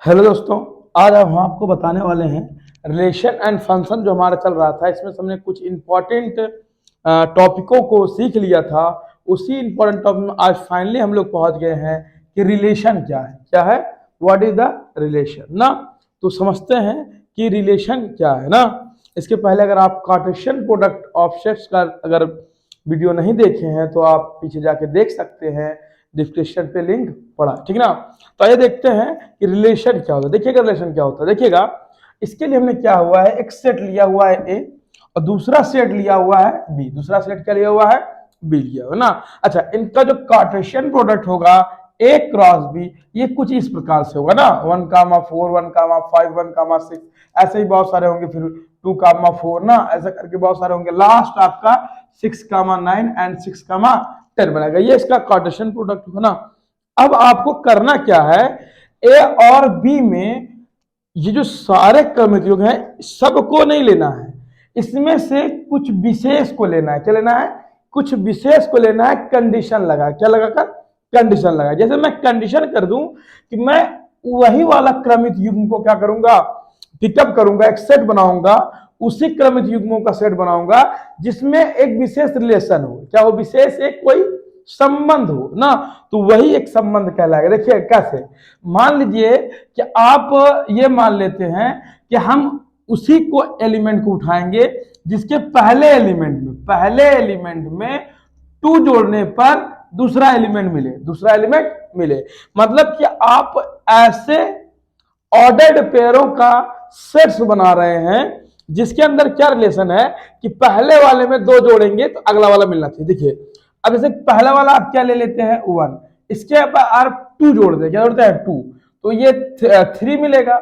Hello दोस्तों, आज हम आपको बताने वाले हैं रिलेशन एंड फंक्शन जो हमारा चल रहा था। इसमें हमने कुछ इंपॉर्टेंट टॉपिकों को सीख लिया था। उसी इंपॉर्टेंट टॉपिक में आज फाइनली हम लोग पहुंच गए हैं कि रिलेशन क्या है, व्हाट इज द रिलेशन ना। तो समझते हैं कि रिलेशन क्या है ना। इसके पहले अगर आप कार्टेशियन प्रोडक्ट ऑफ सेट्स का अगर वीडियो नहीं देखे हैं तो आप पीछे जाके देख सकते हैं, डिस्क्रिप्शन पे लिंक पड़ा, ठीक ना। तो आइए देखते हैं कि रिलेशन क्या होता है। देखिएगा रिलेशन क्या होता है, देखिएगा इसके लिए हमने क्या हुआ है, एक सेट लिया हुआ है ए और दूसरा सेट लिया हुआ है बी। दूसरा सेट क्या लिया हुआ है, बी लिया हुआ ना। अच्छा, इनका जो कार्टेशियन प्रोडक्ट होगा ए क्रॉस बी, ये कुछ इस प्रकार से होगा ना, 1,4 1,5 1,6, ऐसे ही बहुत सारे होंगे, फिर 2,4 ना, ऐसा करके बहुत सारे होंगे। लास्ट आपका 6,9 एंड 6,10 बनेगा। ये इसका कार्टेशियन प्रोडक्ट होगा ना। अब आपको करना क्या है, ए और बी में ये जो सारे क्रमित युग हैं सबको नहीं लेना है, इसमें से कुछ विशेष को लेना है। क्या लेना है, कुछ विशेष को लेना है, कंडीशन लगा, क्या लगाकर, कंडीशन लगा। जैसे मैं कंडीशन कर दूं कि मैं वही वाला क्रमित युग्म को क्या करूंगा, पिकअप करूंगा, एक सेट बनाऊंगा, उसी क्रमित युग्मों का सेट बनाऊंगा जिसमें एक विशेष रिलेशन हो। क्या हो, विशेष एक कोई संबंध हो ना, तो वही एक संबंध कहलाएगा। देखिए कैसे, मान लीजिए कि आप ये मान लेते हैं कि हम उसी को एलिमेंट को उठाएंगे जिसके पहले एलिमेंट में 2 जोड़ने पर दूसरा एलिमेंट मिले। मतलब कि आप ऐसे ऑर्डर्ड पेयरों का सेट्स बना रहे हैं जिसके अंदर क्या रिलेशन है कि पहले वाले में 2 जोड़ेंगे तो अगला वाला मिलना चाहिए। देखिए अब जैसे पहला वाला आप क्या ले लेते हैं 1, इसके आप 2 जोड़ दे, क्या जोड़ते हैं 2, तो ये 3 मिलेगा।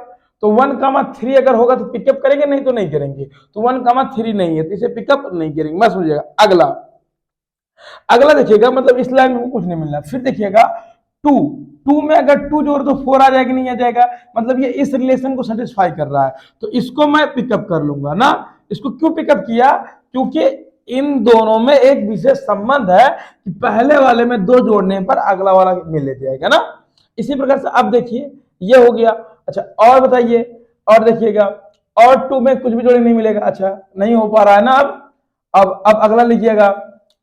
तो 1,3 अगर होगा तो पिकअप करेंगे, नहीं तो नहीं करेंगे। तो 1,3 नहीं है तो इसे पिकअप नहीं करेंगे, बस हो जाएगा। अगला देखिएगा, मतलब इस लाइन में कुछ नहीं मिलना। फिर देखिएगा 2 में अगर 2 जोड़ तो 4 आ जाएगा, नहीं आ जाएगा, मतलब ये इस रिलेशन को सेटिस्फाई कर रहा है, तो इसको मैं पिकअप कर लूंगा ना। इसको क्यों पिकअप किया, क्योंकि इन दोनों में एक विशेष संबंध है कि पहले वाले में 2 जोड़ने पर अगला वाला मिल जाएगा ना। इसी प्रकार से अब देखिए ये हो गया। अच्छा और बताइए, और देखिएगा, और 2 में कुछ भी जोड़े नहीं मिलेगा। अच्छा नहीं हो पा रहा है ना। अब अगला लीजिएगा,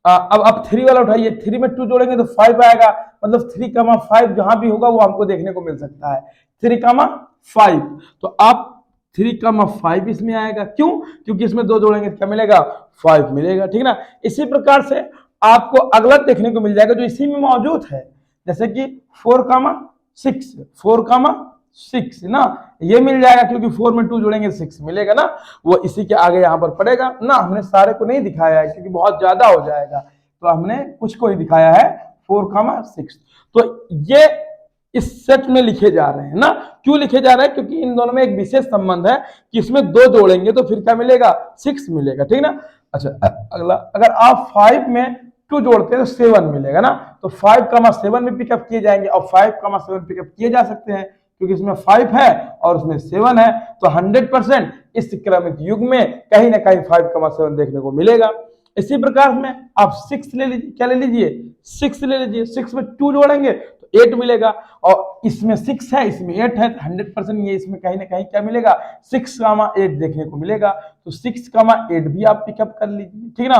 अब 3 वाला उठाइए, 3 में 2 जोड़ेंगे तो 5 आएगा, मतलब 3,5 जहां भी होगा वो हमको देखने को मिल सकता है, 3,5। तो आप 3,5 इसमें आएगा, क्यों, क्योंकि इसमें 2 जोड़ेंगे क्या मिलेगा, 5 मिलेगा, ठीक ना। इसी प्रकार से आपको अगला देखने को मिल जाएगा जो इसी में मौजूद है, जैसे कि 4,6 ना, ये मिल जाएगा क्योंकि 4 में 2 जोड़ेंगे 6 मिलेगा ना। वो इसी के आगे यहां पर पड़ेगा ना। हमने सारे को नहीं दिखाया है क्योंकि बहुत ज्यादा हो जाएगा, तो हमने कुछ को ही दिखाया है, 4,6। तो ये इस सेट में लिखे जा रहे हैं ना। क्यों लिखे जा रहे हैं, क्योंकि इन दोनों में एक विशेष संबंध है कि इसमें 2 जोड़ेंगे तो फिर क्या मिलेगा, 6 मिलेगा, ठीक ना। अच्छा अगला, अगर आप 5 में 2 जोड़ते हैं तो 7 मिलेगा ना, तो 5,7 में पिकअप किए जाएंगे। और 5,7 पिकअप किए जा सकते हैं क्योंकि इसमें 5 है और उसमें 7 है, तो 100% इस क्रमिक युग में कहीं ना कहीं 5,7 देखने को मिलेगा। इसी प्रकार में आप 6 ले लीजिए, क्या ले लीजिए, 6 ले लीजिए। 6 में 2 जोड़ेंगे तो 8 मिलेगा, और इसमें 6 है, इसमें 8 है, तो 100% ये इसमें कहीं ना कहीं क्या मिलेगा, 6,8 देखने को मिलेगा। तो 6,8 भी आप पिकअप कर लीजिए, ठीक ना।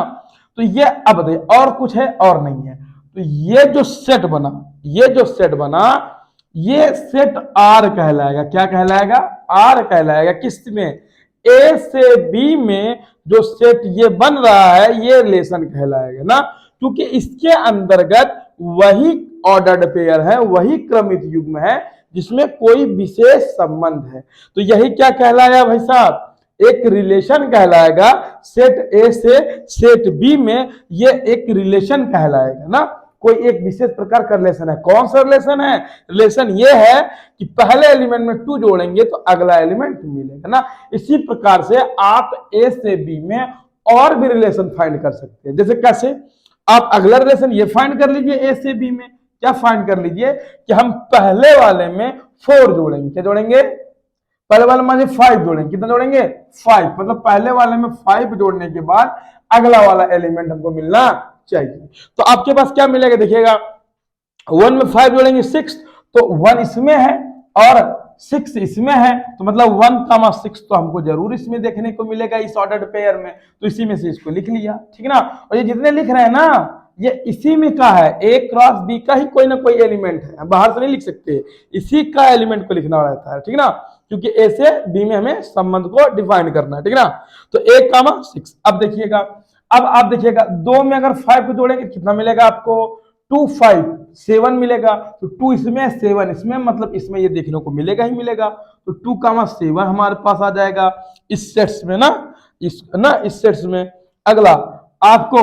तो ये अब बताइए और कुछ है और नहीं है। तो ये जो सेट बना, ये सेट आर कहलाएगा। क्या कहलाएगा, आर कहलाएगा। किसमें, ए से बी में जो सेट ये बन रहा है ये रिलेशन कहलाएगा ना, क्योंकि इसके अंतर्गत वही ऑर्डर्ड पेयर है, वही क्रमित युग्म है जिसमें कोई विशेष संबंध है। तो यही क्या कहलाया भाई साहब, एक रिलेशन कहलाएगा। सेट ए से सेट बी में ये एक रिलेशन कहलाएगा ना, कोई एक विशेष प्रकार का रिलेशन है। कौन सा रिलेशन है, रिलेशन ये है कि पहले एलिमेंट में 2 जोड़ेंगे तो अगला एलिमेंट मिलेगा ना। इसी प्रकार से आप ए से बी में और भी रिलेशन फाइंड कर सकते हैं। जैसे कैसे, आप अगला रिलेशन ये फाइंड कर लीजिए, ए से बी में क्या फाइंड कर लीजिए कि हम पहले वाले में 4 जोड़ेंगे। क्या जोड़ेंगे, पहले वाले में 5 जोड़ेंगे। कितना जोड़ेंगे, 5, मतलब पहले वाले में 5 जोड़ने के बाद अगला वाला एलिमेंट हमको मिलना चाहिए। तो आपके पास क्या मिलेगा, देखिएगा 1 में 5 जोड़ेंगे 6, तो 1 इसमें है और 6 इसमें है, तो मतलब 1,6 तो हमको जरूर इसमें देखने को मिलेगा इस ऑर्डर्ड पेयर में, तो इसी में से इसको लिख लिया, ठीक ना। और ये जितने लिख रहे हैं ना, ये इसी में का है, ए क्रॉस बी का ही कोई ना कोई एलिमेंट है, बाहर से नहीं लिख सकते, इसी का एलिमेंट को लिखना रहता है, ठीक ना, क्योंकि ए से बी में हमें संबंध को डिफाइन करना है, ठीक ना। तो 1,6। अब देखिएगा, अब आप देखिएगा 2 में अगर 5 को जोड़ेंगे कितना मिलेगा आपको, 2 5 7 मिलेगा, तो 2 इसमें 7 इसमें, मतलब इसमें ये देखने को मिलेगा ही मिलेगा, तो 2,7 हमारे पास आ जाएगा इस सेट्स में ना, इस सेट्स में। अगला आपको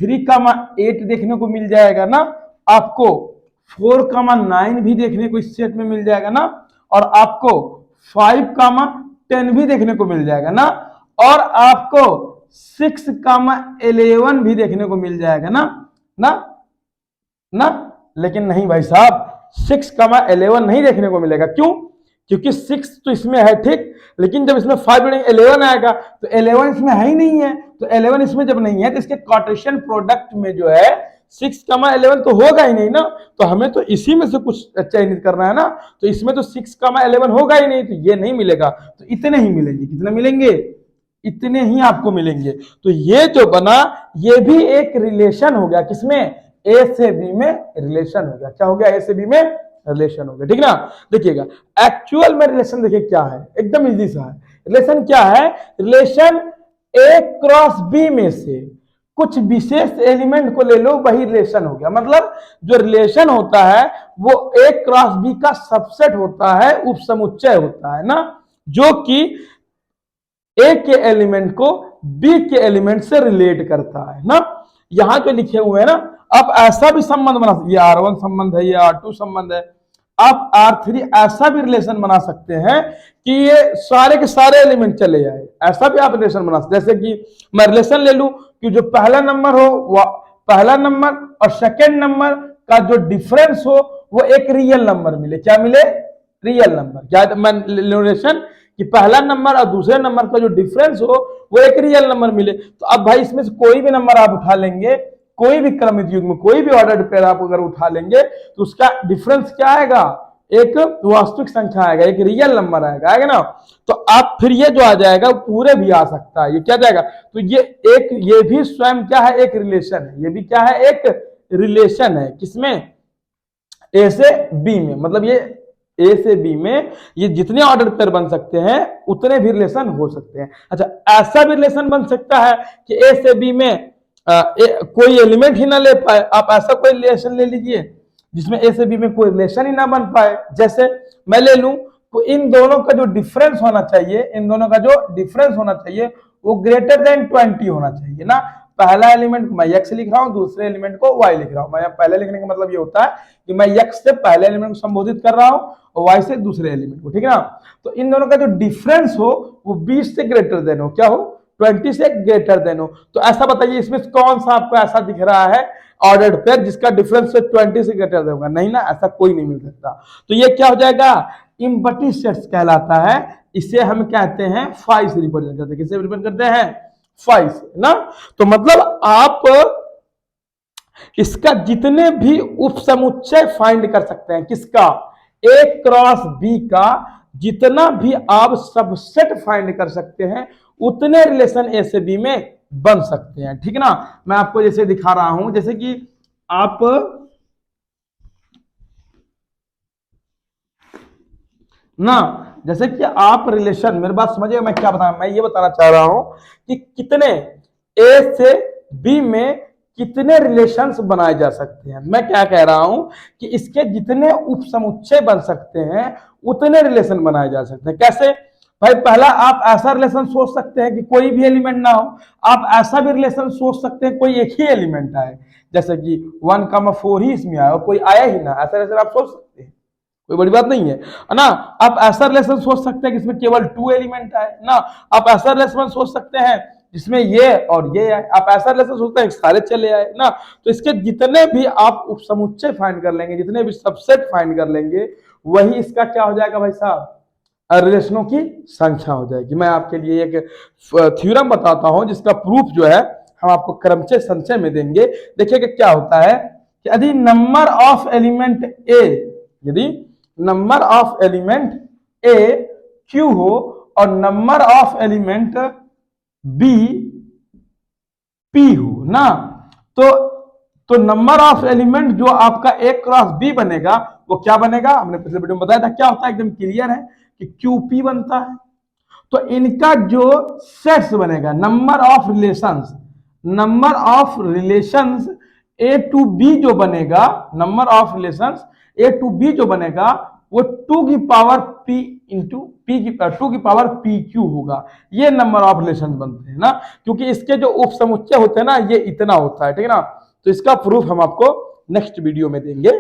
3,8 देखने को मिल जाएगा ना, आपको 4,9 भी देखने को इस सेट में मिल जाएगा ना, और आपको 5,10 भी देखने को मिल जाएगा ना, और आपको 6,11 भी देखने को मिल जाएगा ना ना ना। लेकिन नहीं भाई साहब, 6,11 नहीं देखने को मिलेगा, क्यों? क्योंकि 6 तो इसमें है, ठीक, लेकिन जब इसमें 5 जोड़ेंगे 11 आएगा, तो 11 इसमें है ही नहीं है, तो 11 इसमें जब नहीं है तो इसके कार्टेशियन प्रोडक्ट में जो है 6,11 तो होगा ही नहीं ना, तो हमें तो इसी में से कुछ चयनित करना है ना, तो इसमें तो 6,11 होगा ही नहीं, तो ये नहीं मिलेगा, तो इतने ही मिलेंगे। कितने मिलेंगे? इतने ही आपको मिलेंगे। तो ये जो बना, ये भी एक रिलेशन हो गया, किसमें? ए से बी में रिलेशन हो गया। क्या हो गया? ए से बी में रिलेशन हो गया, ठीक ना। देखिएगा एक्चुअल में रिलेशन देखिए क्या है, एकदम इजी सा है। रिलेशन क्या है? रिलेशन ए क्रॉस बी में से कुछ विशेष एलिमेंट को ले लो, वही रिलेशन हो गया। मतलब जो रिलेशन होता है वो ए क्रॉस बी का सबसेट होता है, उपसमुच्चय होता है ना, जो कि ए के एलिमेंट को बी के एलिमेंट से रिलेट करता है ना। यहां जो लिखे हुए हैं ना, आप ऐसा भी संबंध बना, ये R1 संबंध है, ये R2 संबंध है, आप R3 ऐसा भी रिलेशन बना सकते हैं कि ये सारे के सारे एलिमेंट चले जाए, ऐसा भी आप रिलेशन बना सकते हैं। जैसे कि मैं रिलेशन ले लूं कि जो पहला नंबर हो, पहला नंबर और सेकेंड नंबर का जो डिफरेंस हो वो एक रियल नंबर मिले। क्या मिले? Real number. क्या मैं रिलेशन कि पहला नंबर और दूसरे नंबर का जो डिफरेंस हो वो एक रियल नंबर मिले। तो अब भाई इसमें से कोई भी नंबर आप उठा लेंगे, कोई भी क्रमित युग्म, कोई भी ऑर्डर्ड पेयर आप अगर उठा लेंगे, तो उसका डिफरेंस क्या आएगा? एक वास्तविक संख्या आएगा, एक रियल नंबर आएगा ना। तो आप फिर ये जो आ जाएगा पूरे भी आ सकता है, ये क्या जाएगा? तो ये भी स्वयं क्या है? एक रिलेशन है। ये भी क्या है? एक रिलेशन है। किसमें? ए से बी में। मतलब ये ए से बी में ये जितने ऑर्डर पेयर बन सकते हैं उतने भी रिलेशन हो सकते हैं। अच्छा, ऐसा भी रिलेशन बन सकता है कि ए से बी में कोई एलिमेंट ही ना ले पाए। आप ऐसा कोई रिलेशन ले लीजिए जिसमें ए से बी में कोई रिलेशन ही ना बन पाए। जैसे मैं ले लूं तो इन दोनों का जो डिफरेंस होना चाहिए, इन दोनों का जो डिफरेंस होना चाहिए वो ग्रेटर देन 20 होना चाहिए ना। पहला एलिमेंट मैं x लिख रहा हूं, दूसरे एलिमेंट को y लिख रहा हूं। मैं पहले लिखने का मतलब ये होता है कि मैं x से पहले एलिमेंट को संबोधित कर रहा हूं और y से दूसरे एलिमेंट को, ठीक है ना। तो इन दोनों का जो डिफरेंस हो वो 20 से ग्रेटर देन हो, क्या हो? 20 से ग्रेटर देन हो। तो ऐसा बताइए इसमें कौन सा आपको ऐसा दिख रहा है ऑर्डर्ड पेयर जिसका डिफरेंस 20 से ग्रेटर देन होगा? नहीं ना, ऐसा कोई नहीं मिल सकता। तो ये क्या हो जाएगा? एम्प्टी सेट्स कहलाता है। इसे हम कहते हैं फाइव से रिप्रेजेंट करते हैं। किससे रिप्रेजेंट करते हैं? फाइव से ना। तो मतलब आप इसका जितने भी उपसमुच्चय फाइंड कर सकते हैं, किसका? ए क्रॉस बी का जितना भी आप सबसेट फाइंड कर सकते हैं उतने रिलेशन ए से बी में बन सकते हैं, ठीक ना। मैं आपको जैसे दिखा रहा हूं, जैसे कि आप ना, जैसे कि आप रिलेशन, मेरी बात समझिए मैं क्या बता, मैं ये बताना चाह रहा हूं कि कितने ए से बी में कितने रिलेशंस बनाए जा सकते हैं। मैं क्या कह रहा हूं कि इसके जितने उपसमुच्चय बन सकते हैं उतने रिलेशन बनाए जा सकते हैं। कैसे भाई? पहला आप ऐसा रिलेशन सोच सकते हैं कि कोई भी एलिमेंट ना हो। आप ऐसा भी रिलेशन सोच सकते हैं कोई एक ही एलिमेंट आए, जैसे कि 1,4 ही इसमें आया और कोई आया ही ना। ऐसा रिलेशन आप सोच सकते हैं, कोई बड़ी बात नहीं है ना। आप ऐसा रिलेशन सोच सकते हैं कि इसमें केवल 2 एलिमेंट आए ना। आप ऐसा रिलेशन सोच सकते हैं जिसमें ये और ये आए। आप ऐसा रिलेशन सोचते हैं सारे चले आए ना। तो इसके जितने भी आप उपसमुच्चय फाइंड कर लेंगे, जितने भी सबसेट फाइंड कर लेंगे, वही इसका क्या हो जाएगा भाई साहब? रिलेशनों की संख्या हो जाएगी। मैं आपके लिए एक थ्योरम बताता हूं जिसका प्रूफ जो है हम आपको क्रमचय संचय में देंगे। देखिए कि क्या होता है कि यदि नंबर ऑफ एलिमेंट ए, यदि number of element A Q हो और number of element B P हो ना, तो नंबर ऑफ एलिमेंट जो आपका ए क्रॉस बी बनेगा वो क्या बनेगा, हमने पिछले वीडियो में बताया था क्या होता है, एकदम क्लियर है कि क्यूपी बनता है। तो इनका जो सेट्स बनेगा, number of relations A to B जो बनेगा, number of relations A to B जो बनेगा वो 2 की पावर पी इंटू पी की 2 की पावर पी क्यू होगा। ये नंबर ऑफ रिलेशन बनते हैं ना, क्योंकि इसके जो उप समुच्चय होते हैं ना ये इतना होता है, ठीक है ना। तो इसका प्रूफ हम आपको नेक्स्ट वीडियो में देंगे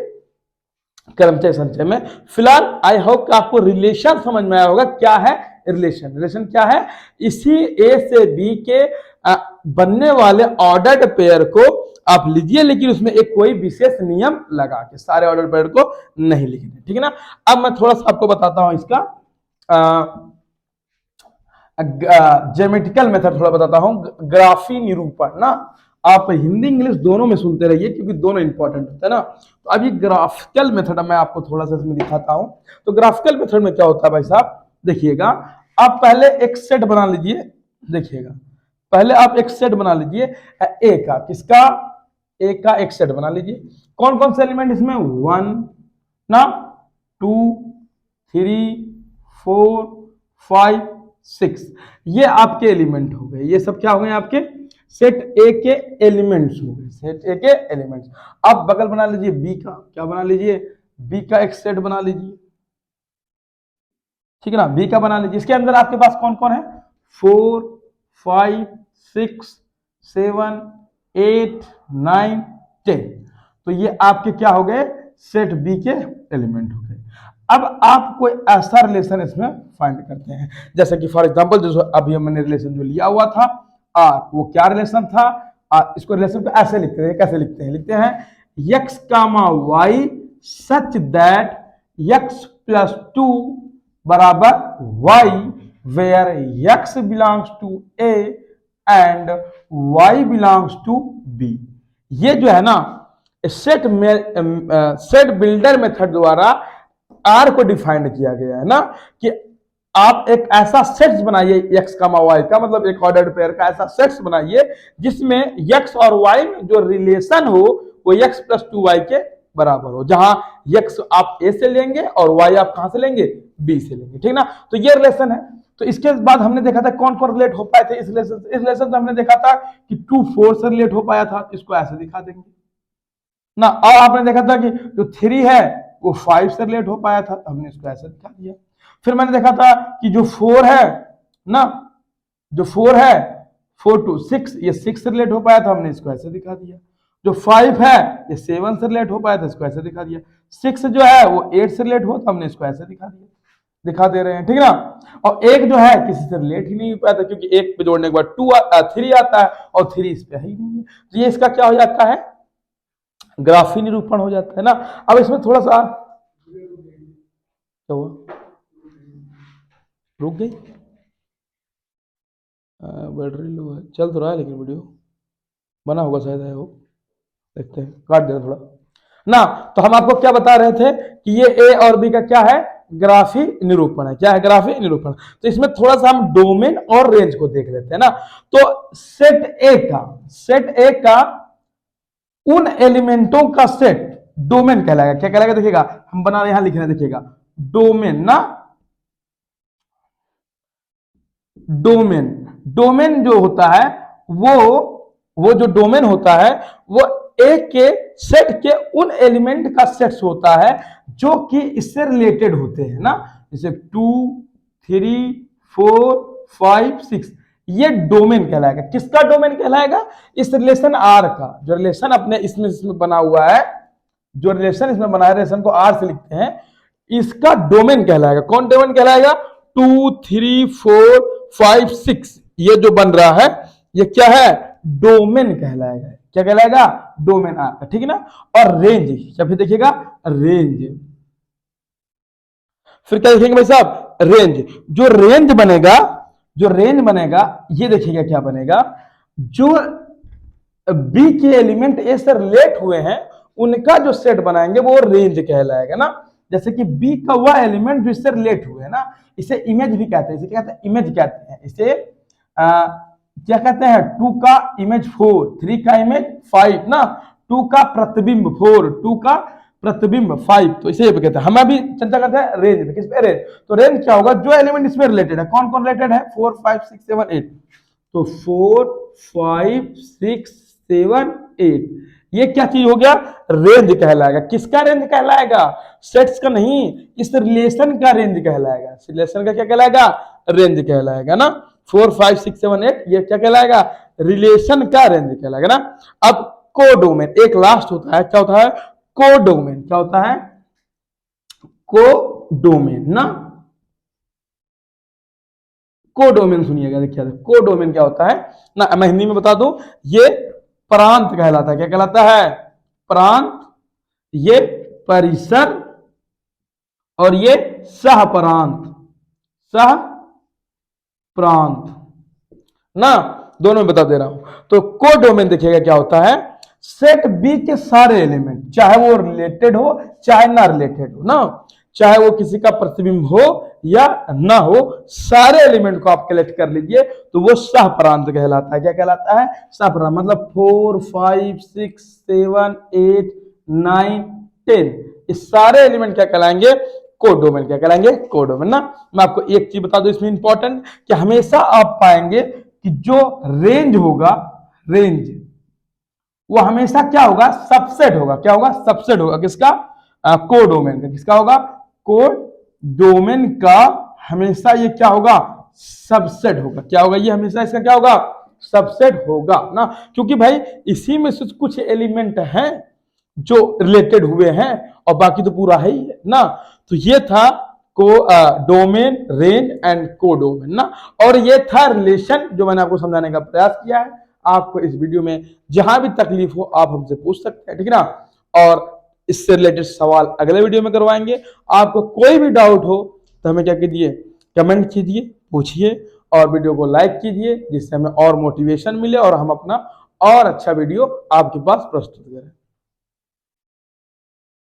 क्रमचय संचय में। फिलहाल आई होप कि आपको रिलेशन समझ में आया होगा। क्या है रिलेशन? रिलेशन क्या है? इसी ए से बी के बनने वाले ऑर्डर्ड पेयर को आप लीजिए, लेकिन उसमें एक कोई विशेष नियम लगा के, सारे ऑर्डर पेयर को नहीं लिखने, ठीक है ना। अब मैं थोड़ा सा आपको बताता हूं इसका ज्योमेट्रिकल मेथड थोड़ा बताता हूं, ग्राफी निरूपण ना। आप हिंदी इंग्लिश दोनों में सुनते रहिए क्योंकि दोनों इंपॉर्टेंट होते हैं ना। तो अब ये ग्राफिकल मेथड मैं आपको थोड़ा सा इसमें दिखाता हूं। तो ग्राफिकल मेथड में क्या होता है भाई साहब, देखिएगा। आप पहले एक सेट बना लीजिए, देखिएगा पहले आप एक सेट बना लीजिए ए का, किसका? ए का एक सेट बना लीजिए। कौन कौन से एलिमेंट इसमें? 1 ना, 2 3 4 5 6, ये आपके एलिमेंट हो गए। ये सब क्या हो गए आपके? सेट ए के एलिमेंट्स हो गए, सेट ए के एलिमेंट्स। अब बगल बना लीजिए बी का, क्या बना लीजिए? बी का एक सेट बना लीजिए, ठीक है ना। बी का बना लीजिए। इसके अंदर आपके पास कौन कौन है? 4 5 6 7 8 9 10। तो ये आपके क्या हो गए? सेट बी के एलिमेंट हो गए। अब आप कोई ऐसा रिलेशन इसमें फाइंड करते हैं, जैसे कि फॉर एग्जांपल जो अभी हमने रिलेशन जो लिया हुआ था आर, वो क्या रिलेशन था? इसको रिलेशन को ऐसे लिखते हैं, कैसे लिखते हैं? लिखते हैं x comma y such that x plus 2 बराबर y, where x belongs to a and y belongs to b। ये जो है ना सेट बिल्डर मेथड द्वारा आर को डिफाइंड किया गया है ना, कि आप एक ऐसा सेट्स बनाइए x कामा y का, मतलब एक ऑर्डर्ड पेयर का ऐसा सेट्स बनाइए जिसमें x और y में जो रिलेशन हो वो x प्लस 2y के बराबर हो, जहां x आप a से लेंगे और y आप कहां से लेंगे? b से लेंगे, ठीक ना। तो ये रिलेशन है। तो इसके बाद हमने देखा था कौन कौन रिलेट हो पाए थे इस रिलेशन से हमने देखा था कि 2 4 से रिलेट हो पाया था, इसको ऐसे दिखा देंगे ना। और आपने देखा था कि जो 3 है वो 5 से रिलेट हो पाया था, तो हमने इसको ऐसे दिखा दिया। फिर मैंने देखा था कि जो 4 है ना, जो 4 है 4 to 6, ये 6 से रिलेट हो पाया था, हमने इसको ऐसे दिखा दिया। जो 5 है ये 7 से रिलेट हो पाया था, इसको ऐसे दिखा दिया। 6 जो है वो 8 से रिलेट हुआ था, हमने इसको ऐसे दिखा दिया, दिखा दे रहे हैं, ठीक है ना। और एक जो है किसी से रिलेट ही नहीं हो पाया था, क्योंकि एक पे जोड़ने के बाद 3 आता है और 3 इस पे है ही नहीं है। तो ये इसका क्या हो जाता है? ग्राफी निरूपण हो जाता है ना। अब इसमें थोड़ा सा क्या हुआ, रुक गई, बैटरी लो है, चल तो रहा है लेकिन वीडियो बना होगा शायद है, वो देखते हैं, काट देना थोड़ा ना। तो हम आपको क्या बता रहे थे कि ये ए और बी का क्या है? ग्राफी निरूपण है। क्या है? ग्राफी निरूपण। तो इसमें थोड़ा सा हम डोमेन और रेंज को देख लेते हैं ना। तो सेट ए का उन एलिमेंटों का सेट डोमेन कहलाएगा। क्या कहलाएगा? देखिएगा हम बना यहां लिख रहे हैं, देखिएगा डोमेन ना, डोमेन जो होता है वो जो डोमेन होता है वो एक के सेट के उन एलिमेंट का सेट्स होता है जो कि इससे रिलेटेड होते हैं ना, जैसे 2 3 4 5 6, ये डोमेन कहलाएगा। किसका डोमेन कहलाएगा? इस रिलेशन आर का, जो रिलेशन अपने इसमें बना हुआ है, जो रिलेशन इसमें बना है, रिलेशन को आर से लिखते हैं, इसका डोमेन कहलाएगा। कौन डोमेन कहलाएगा? 2 3 4 5 6, ये जो बन रहा है ये क्या है? डोमेन कहलाएगा। क्या कहलाएगा? डोमेन आर का, ठीक है ना। और रेंज, क्या फिर देखिएगा रेंज, फिर क्या देखेंगे भाई साहब? रेंज। जो रेंज बनेगा ये देखिएगा क्या बनेगा, जो बी के एलिमेंट ए से रिलेट हुए हैं उनका जो सेट बनाएंगे वो रेंज कहलाएगा ना। जैसे कि बी का वह एलिमेंट जो इससे रिलेट हुए है ना, इसे इमेज भी कहते हैं, इसे क्या कहते हैं, इमेज कहते हैं। इसे क्या कहते हैं, 2 का इमेज 4, 3 का इमेज 5 ना, 2 का प्रतिबिंब 4, 2 का प्रतिबिंब 5, तो इसे कहते हैं। हम अभी चर्चा करते हैं रेंज में, किस पे, रेंज। तो रेंज क्या होगा, जो एलिमेंट इसमें रिलेटेड है, कौन कौन रिलेटेड है, 4 5 6 7 8, तो 4 5 6 7 8, ये क्या चीज हो गया, रेंज कहलाएगा। किसका रेंज कहलाएगा, सेट्स का नहीं, इस रिलेशन का रेंज कहलाएगा। रिलेशन का क्या कहलाएगा, रेंज कहलाएगा ना। 4 5 6 7 8 ये क्या कहलाएगा, रिलेशन का रेंज कहलाएगा ना। अब कोडोमेन एक लास्ट होता है, क्या होता है, कोडोमेन। क्या होता है, कोडोमेन ना, कोडोमेन सुनिएगा, देखिए कोडोमेन क्या होता है ना, मैं हिंदी में बता दूं, ये प्रांत कहलाता है। क्या कहलाता है, प्रांत, ये परिसर, और ये सह प्रांत, सह प्रांत ना, दोनों में बता दे रहा हूं। तो कोडोमेन देखिएगा क्या होता है, सेट बी के सारे एलिमेंट, चाहे वो रिलेटेड हो चाहे ना रिलेटेड हो ना, चाहे वो किसी का प्रतिबिंब हो या ना हो, सारे एलिमेंट को आप कलेक्ट कर लीजिए तो वो सह प्रांत कहलाता है। क्या कहलाता है, सह प्रांत। मतलब 4 5 6 7 8 9 10, इस सारे एलिमेंट क्या कहलाएंगे, कोडोमेन। क्या कहलाएंगे, कोडोमेन ना। मैं आपको एक चीज बता दूं इसमें इंपॉर्टेंट, कि हमेशा आप पाएंगे कि जो रेंज होगा, रेंज वो हमेशा क्या होगा, सबसेट होगा। क्या होगा, सबसेट होगा। किसका, कोडोमेन का। किसका होगा, कोडोमेन का हमेशा ये क्या होगा, सबसेट होगा। क्या होगा, ये हमेशा इसका क्या होगा, सबसेट होगा ना। क्योंकि भाई इसी में से कुछ एलिमेंट हैं जो रिलेटेड हुए हैं और बाकी तो पूरा है ही ना। तो ये था को डोमेन, रेंज एंड कोडोमेन ना, और ये था रिलेशन जो मैंने आपको समझाने का प्रयास किया है। आपको इस वीडियो में जहां भी तकलीफ हो आप हमसे पूछ सकते हैं, ठीक है ना। और इससे रिलेटेड सवाल अगले वीडियो में करवाएंगे। आपको कोई भी डाउट हो तो हमें क्या कीजिए, कमेंट कीजिए, पूछिए, और वीडियो को लाइक कीजिए, जिससे हमें और मोटिवेशन मिले और हम अपना और अच्छा वीडियो आपके पास प्रस्तुत करें।